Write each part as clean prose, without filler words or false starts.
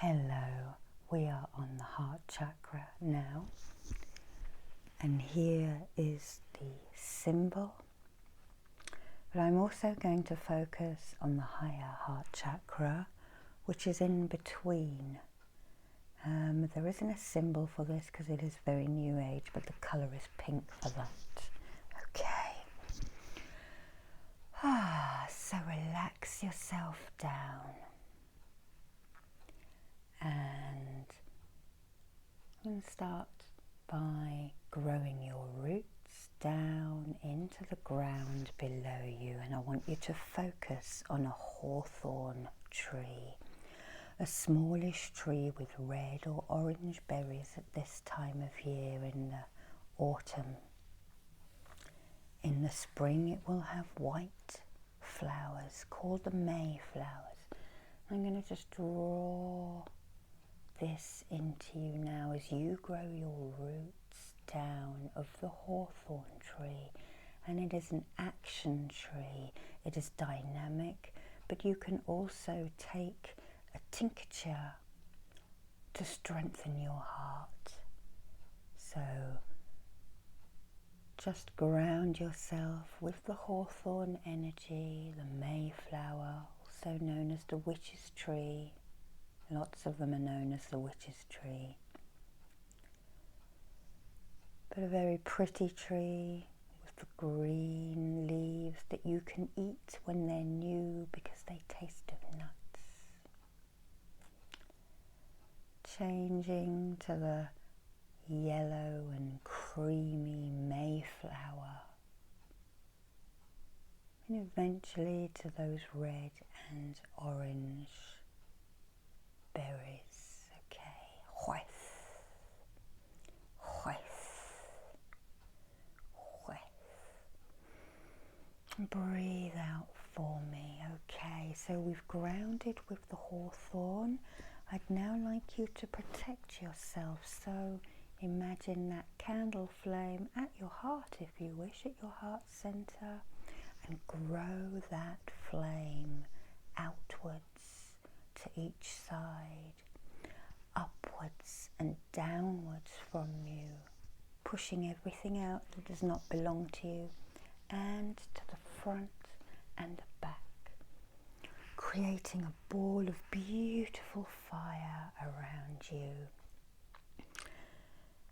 Hello, we are on the heart chakra now, and here is the symbol, but I'm also going to focus on the higher heart chakra, which is in between. There isn't a symbol for this because it is very new age, but the colour is pink for that. Okay. So relax yourself down. And I'm going to start by growing your roots down into the ground below you, and I want you to focus on a hawthorn tree, a smallish tree with red or orange berries at this time of year in the autumn. In the spring it will have white flowers called the Mayflowers. I'm going to just draw this into you now as you grow your roots down of the hawthorn tree. And it is an action tree. It is dynamic, but you can also take a tincture to strengthen your heart. So just ground yourself with the hawthorn energy, the Mayflower, also known as the witch's tree. Lots of them are known as the witch's tree. But a very pretty tree with the green leaves that you can eat when they're new because they taste of nuts. Changing to the yellow and creamy Mayflower. And eventually to those red and orange berries. Okay, white. Breathe out for me. Okay, so we've grounded with the hawthorn. I'd now like you to protect yourself, so imagine that candle flame at your heart, if you wish, at your heart center, and grow that flame outwards to each side, upwards and downwards from you, pushing everything out that does not belong to you, and to the front and the back, creating a ball of beautiful fire around you.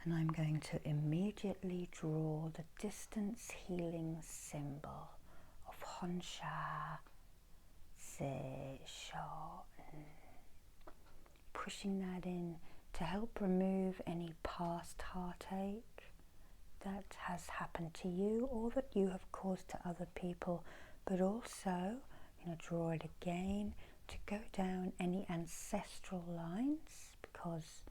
And I'm going to immediately draw the distance healing symbol of Honsha Se Sho, pushing that in to help remove any past heartache that has happened to you or that you have caused to other people, but also I'm going to draw it again to go down any ancestral lines, because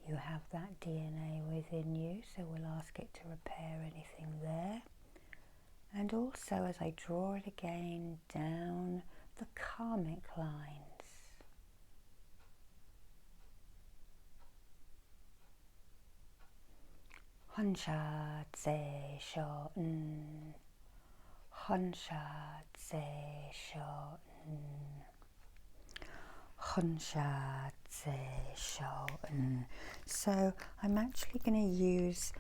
you have that DNA within you, so we'll ask it to repair anything there. And also, as I draw it again, down the karmic lines. Honsha Tse Sho N, Honsha Tse Sho N, Honsha Tse Sho N. So I'm actually going to use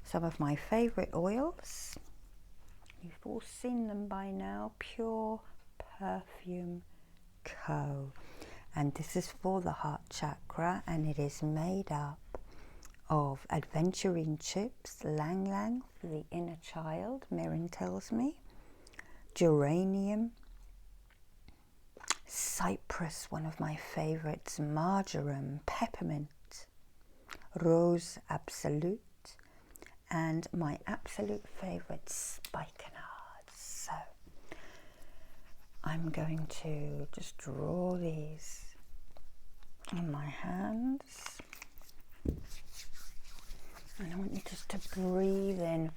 some of my favourite oils. You've all seen them by now, Pure Perfume Co. And this is for the heart chakra, and it is made up of adventurine chips, lang lang for the inner child, Mirren tells me, geranium, cypress, one of my favourites, marjoram, peppermint, rose absolute, and my absolute favourite, spikenard. So I'm going to just draw these in my hands. And I want you just to breathe in,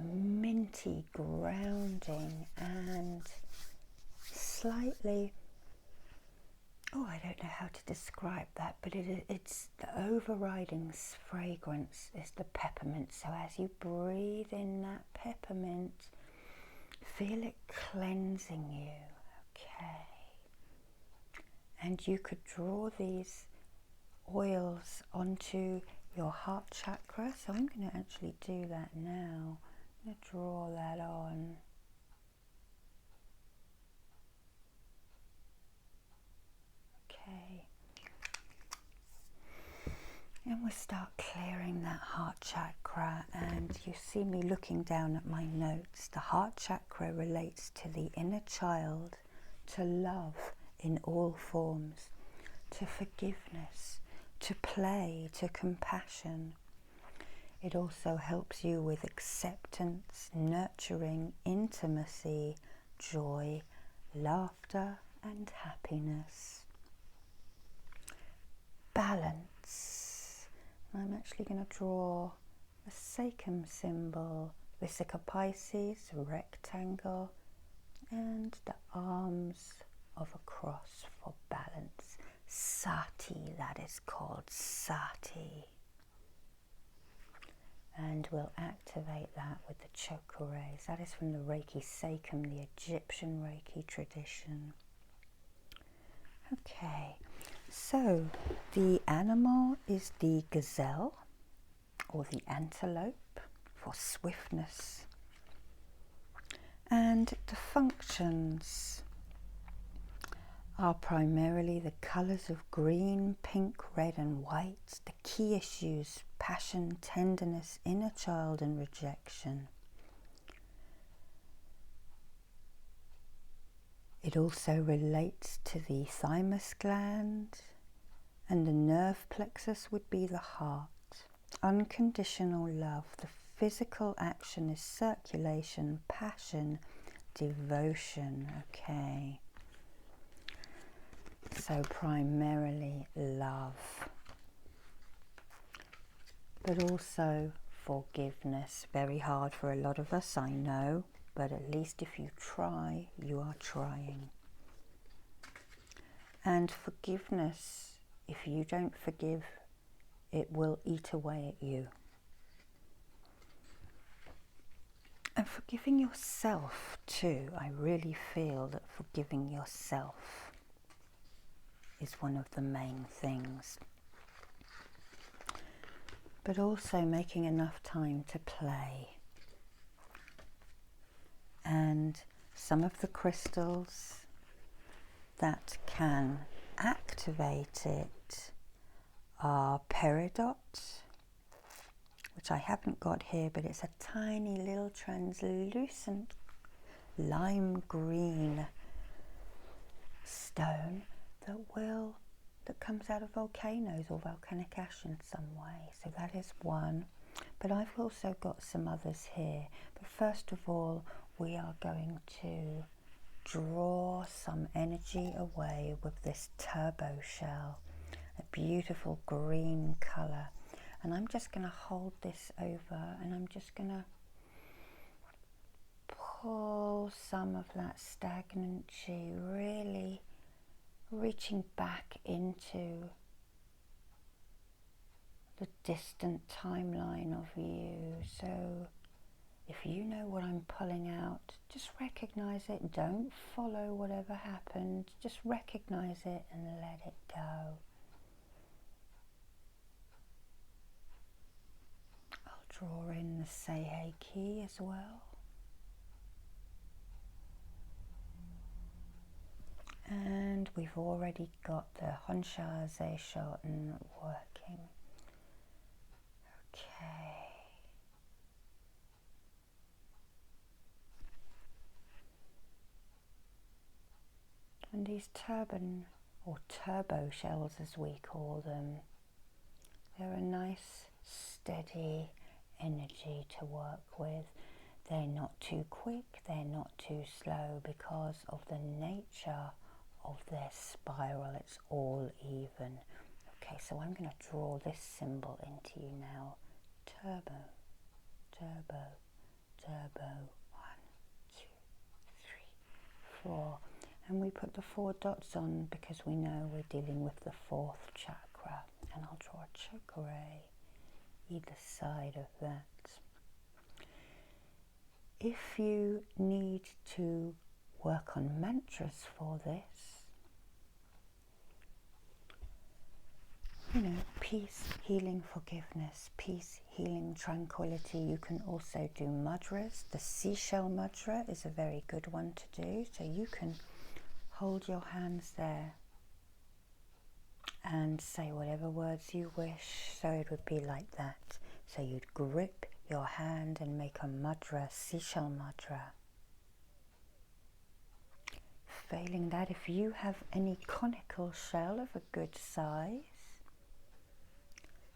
minty grounding and slightly, I don't know how to describe that, but it's the overriding fragrance is the peppermint. So as you breathe in that peppermint, feel it cleansing you, okay? And you could draw these oils onto your heart chakra. So I'm going to actually do that now. I'm going to draw that on. Okay. And we'll start clearing that heart chakra, and you see me looking down at my notes. The heart chakra relates to the inner child, to love in all forms, to forgiveness, to play, to compassion. It also helps you with acceptance, nurturing, intimacy, joy, laughter, and happiness. Balance. I'm actually going to draw a sacrum symbol, Vesica Pisces, a rectangle, and the arms of a cross for balance. Sati, that is called Sati. And we'll activate that with the chakra rays. That is from the Reiki sacrum, the Egyptian Reiki tradition. Okay, so the animal is the gazelle or the antelope for swiftness. And the functions are primarily the colours of green, pink, red and white. The key issues: passion, tenderness, inner child and rejection. It also relates to the thymus gland, and the nerve plexus would be the heart. Unconditional love. The physical action is circulation, passion, devotion. Okay. So primarily love, but also forgiveness. Very hard for a lot of us, I know, but at least if you try, you are trying. And forgiveness, if you don't forgive, it will eat away at you. And forgiving yourself too. I really feel that forgiving yourself is one of the main things. But also making enough time to play. And some of the crystals that can activate it are peridot, which I haven't got here, but it's a tiny little translucent lime green stone that comes out of volcanoes or volcanic ash in some way. So that is one. But I've also got some others here. But first of all, we are going to draw some energy away with this turbo shell, a beautiful green colour. And I'm just going to hold this over, and I'm just going to pull some of that stagnant chi, really reaching back into the distant timeline of you. So if you know what I'm pulling out, just recognize it. Don't follow whatever happened. Just recognize it and let it go. I'll draw in the Seihei key as well. And we've already got the Honsha Zeishoten working. Okay. And these turban or turbo shells, as we call them, they're a nice steady energy to work with. They're not too quick, they're not too slow, because of the nature of their spiral. It's all even. Okay, so I'm going to draw this symbol into you now. Turbo, turbo, turbo. 1, 2, 3, 4. And we put the 4 dots on because we know we're dealing with the 4th chakra. And I'll draw a chakra ray either side of that. If you need to work on mantras for this, peace, healing, forgiveness, peace, healing, tranquility. You can also do mudras. The seashell mudra is a very good one to do. So you can hold your hands there and say whatever words you wish. So it would be like that. So you'd grip your hand and make a mudra, seashell mudra. Failing that, if you have any conical shell of a good size,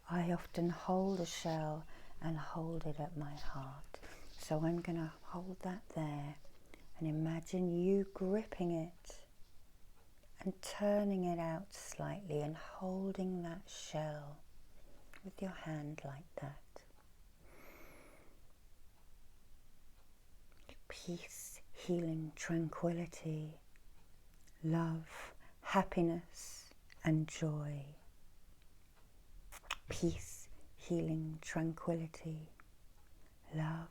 I often hold a shell and hold it at my heart. So I'm going to hold that there and imagine you gripping it and turning it out slightly and holding that shell with your hand like that. Peace, healing, tranquility, love, happiness and joy. Peace, healing, tranquility, love,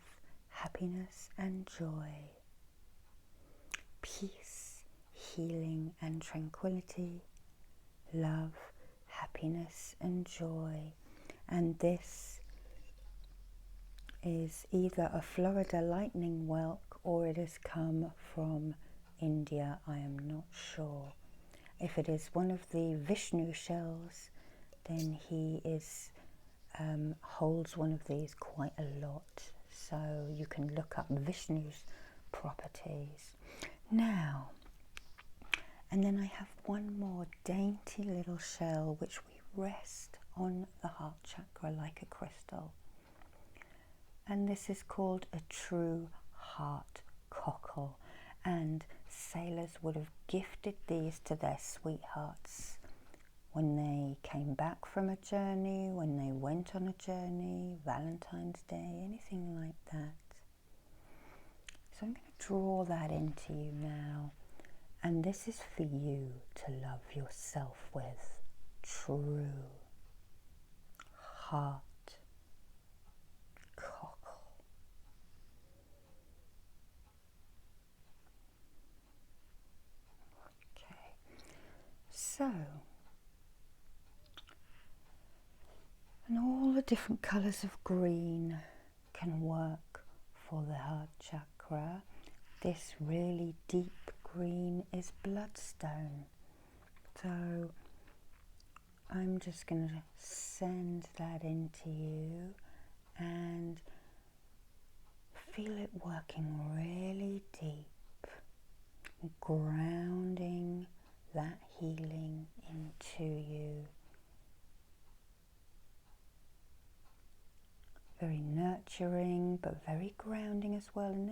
happiness and joy. Peace, healing and tranquility, love, happiness and joy. And this is either a Florida lightning whelk or it has come from India, I am not sure. If it is one of the Vishnu shells, then he holds one of these quite a lot. So you can look up Vishnu's properties. Now, and then I have one more dainty little shell which we rest on the heart chakra like a crystal. And this is called a true heart cockle. And sailors would have gifted these to their sweethearts when they came back from a journey, when they went on a journey, Valentine's Day, anything like that. So I'm going to draw that into you now. And this is for you to love yourself with. True heart cockle. Okay. So, and all the different colours of green can work for the heart chakra. This really deep green is Bloodstone. So I'm just going to send that into you and feel it working really deep, grounding that healing into you. Very nurturing, but very grounding as well. And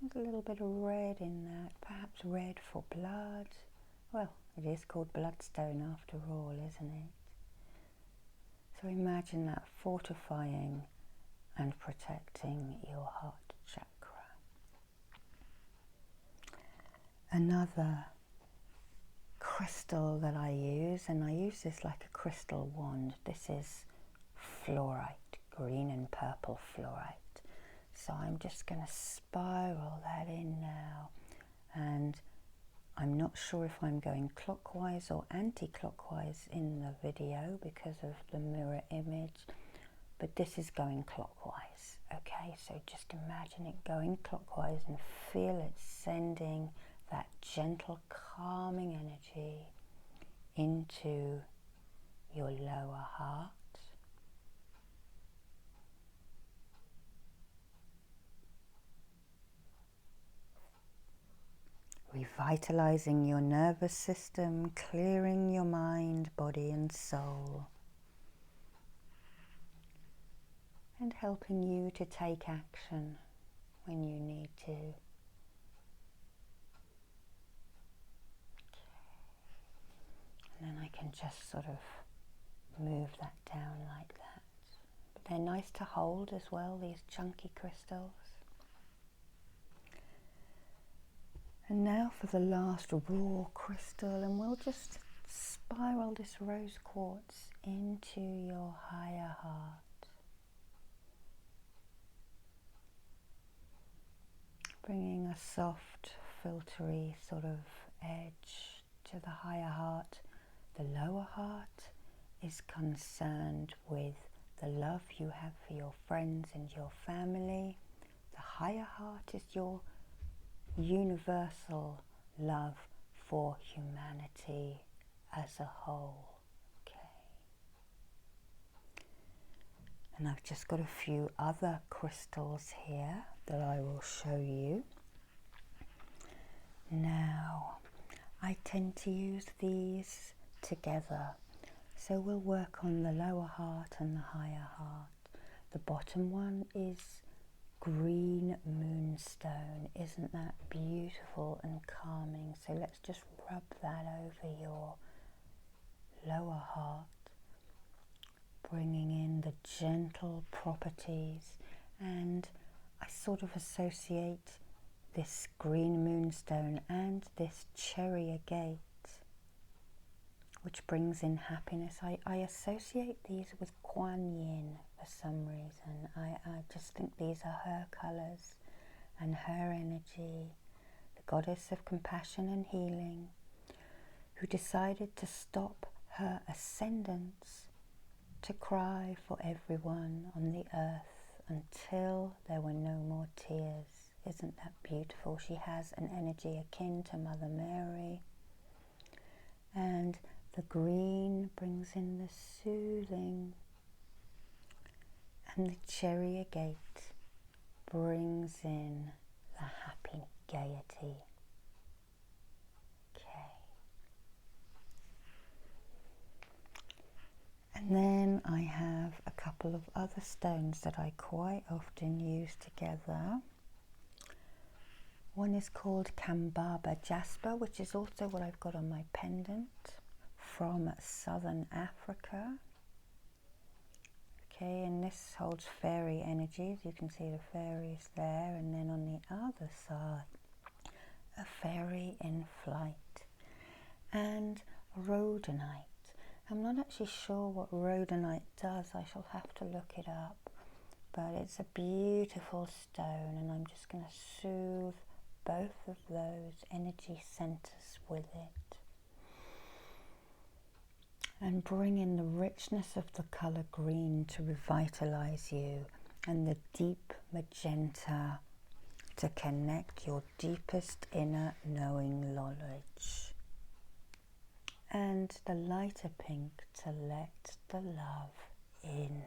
there's a little bit of red in that, perhaps red for blood. Well, it is called Bloodstone after all, isn't it? So imagine that fortifying and protecting your heart chakra. Another crystal that I use, and I use this like a crystal wand, this is Fluorite, green and purple fluorite. So I'm just going to spiral that in now, and I'm not sure if I'm going clockwise or anti-clockwise in the video because of the mirror image, but this is going clockwise. Okay, so just imagine it going clockwise and feel it sending that gentle calming energy into your lower heart. Revitalizing your nervous system, clearing your mind, body and soul, and helping you to take action when you need to. And then I can just sort of move that down like that. But they're nice to hold as well, these chunky crystals. And now for the last raw crystal, and we'll just spiral this rose quartz into your higher heart, bringing a soft, filtery sort of edge to the higher heart. The lower heart is concerned with the love you have for your friends and your family. The higher heart is your universal love for humanity as a whole. And I've just got a few other crystals here that I will show you. Now, I tend to use these together. So we'll work on the lower heart and the higher heart. The bottom one is green moonstone. Isn't that beautiful and calming? So let's just rub that over your lower heart, bringing in the gentle properties. And I sort of associate this green moonstone and this cherry agate, which brings in happiness. I associate these with Kuan Yin for some reason. I just think these are her colours and her energy, the goddess of compassion and healing, who decided to stop her ascendance to cry for everyone on the earth until there were no more tears. Isn't that beautiful? She has an energy akin to Mother Mary. And the green brings in the soothing, and the cherry agate brings in the happy gaiety. And then I have a couple of other stones that I quite often use together. One is called Kambaba Jasper, which is also what I've got on my pendant, from southern Africa. Okay, and this holds fairy energies. You can see the fairies there, and then on the other side, a fairy in flight, and rhodonite. I'm not actually sure what rhodonite does. I shall have to look it up, but it's a beautiful stone, and I'm just going to soothe both of those energy centers with it and bring in the richness of the color green to revitalize you, and the deep magenta to connect your deepest inner knowing knowledge, and the lighter pink to let the love in.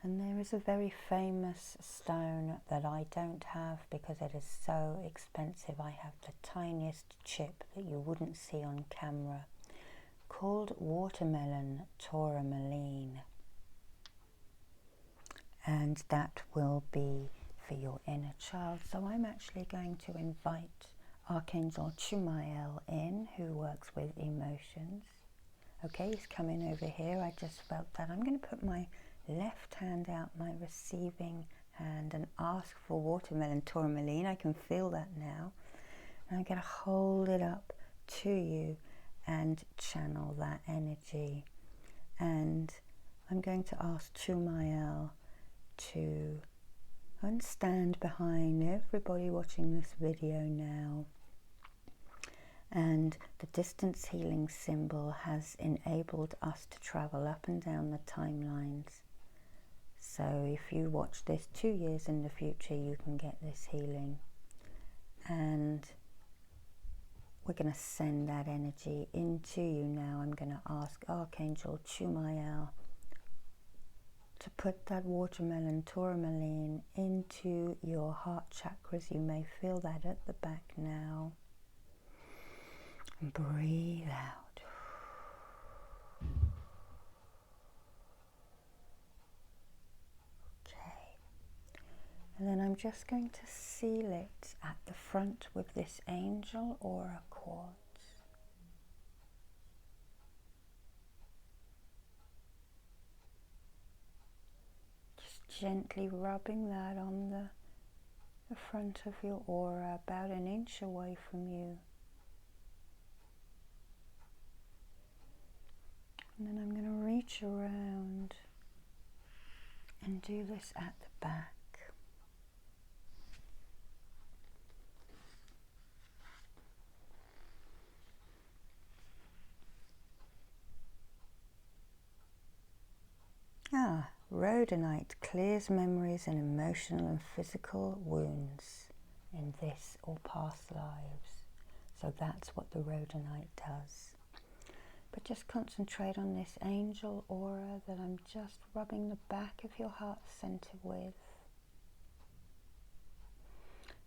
And there is a very famous stone that I don't have because it is so expensive. I have the tiniest chip that you wouldn't see on camera, called watermelon tourmaline. And that will be for your inner child. So I'm actually going to invite Archangel Chumael in, who works with emotions. Okay, he's coming over here. I just felt that. I'm going to put my left hand out, my receiving hand, and ask for watermelon tourmaline. I can feel that now. And I'm going to hold it up to you and channel that energy. And I'm going to ask Chumael to stand behind everybody watching this video now. And the distance healing symbol has enabled us to travel up and down the timelines. So if you watch this 2 years in the future, you can get this healing. And we're going to send that energy into you now. I'm going to ask Archangel Chumael to put that watermelon tourmaline into your heart chakras. You may feel that at the back now. And breathe out. Okay. And then I'm just going to seal it at the front with this angel aura quartz. Just gently rubbing that on the front of your aura, about an inch away from you. And then I'm going to reach around and do this at the back. rhodonite clears memories and emotional and physical wounds in this or past lives. So that's what the rhodonite does. But just concentrate on this angel aura that I'm just rubbing the back of your heart center with.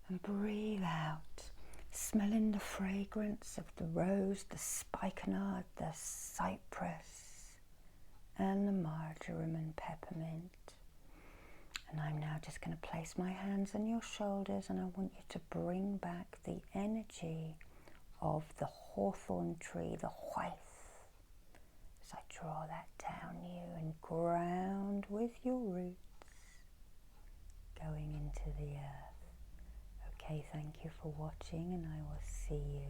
And breathe out, smelling the fragrance of the rose, the spikenard, the cypress, and the marjoram and peppermint. And I'm now just going to place my hands on your shoulders, and I want you to bring back the energy of the hawthorn tree, the white. As I draw that down you and ground with your roots going into the earth. Okay, thank you for watching, and I will see you